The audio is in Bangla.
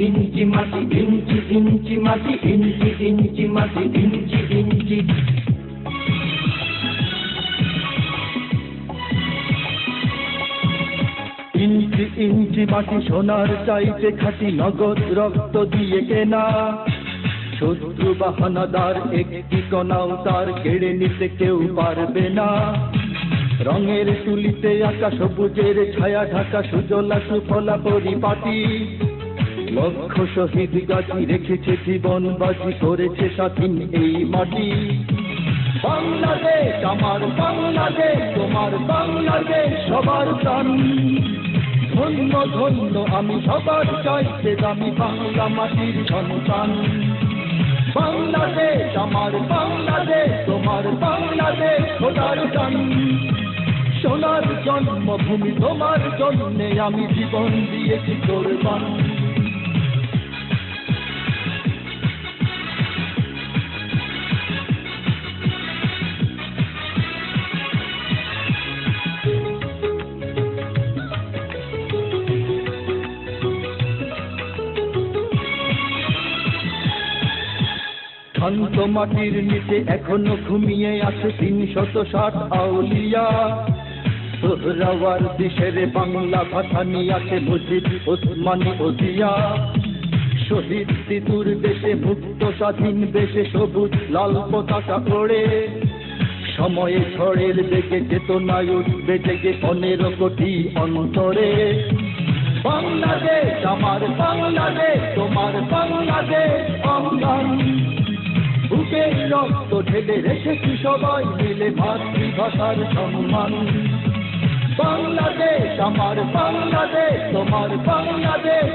ইঞ্চি মাটি, ইঞ্চি ইঞ্চি মাটি, ইঞ্চি ইঞ্চি মাটি, ইঞ্চি ইঞ্চি। ইঞ্চি ইঞ্চি মাটি সোনার চাইতে খাঁটি, নগদ রক্ত দিয়ে কেনা। শত্রু বাহানাদার একটি কণাও তার কেড়ে নিতে কেউ পারবে না। রঙের তুলিতে আঁকা সবুজের ছায়া ঢাকা সুজলা সুফলা পরিপাটি। লক্ষ শহীদ গাছি রেখেছে জীবন বাজি, করেছে স্বাধীন এই মাটি। বাংলাদেশ আমার বাংলাদেশ, তোমার বাংলাদেশ সবার প্রাণ। ধন্য ধন্য আমি সবার চাইতে দামি বাংলা মাটির সন্তান। বাংলাদেশ আমার বাংলাদেশ, তোমার বাংলাদেশ খোদার দান। সোনার জন্মভূমি তোমার জন্যে আমি জীবন দিয়েছি কোরবান। শান্ত মাটির নিচে এখনো ঘুমিয়ে আছে ৩৬০ আউলিয়া। সোহরাওয়ার দেশের বাংলা ভাষা নিয়ে আছে মুজিব, ওসমানী, ওজিয়া। শহীদ তিতুর দেশে মুক্ত স্বাধীন দেশে সবুজ লাল পতাকা ওড়ে। সময়ে ঝড়ের বেগে চেতনায় উঠবে জেগে ১৫ কোটি অন্তরে। বাংলাদেশ আমার বাংলাদেশ, তোমার বাংলাদেশ অঙ্গন। বুকে রক্ত ঢেলে রেখেছি সবাই মিলে মাতৃভাষার সম্মান। বাংলাদেশ আমার বাংলাদেশ, তোমার বাংলাদেশ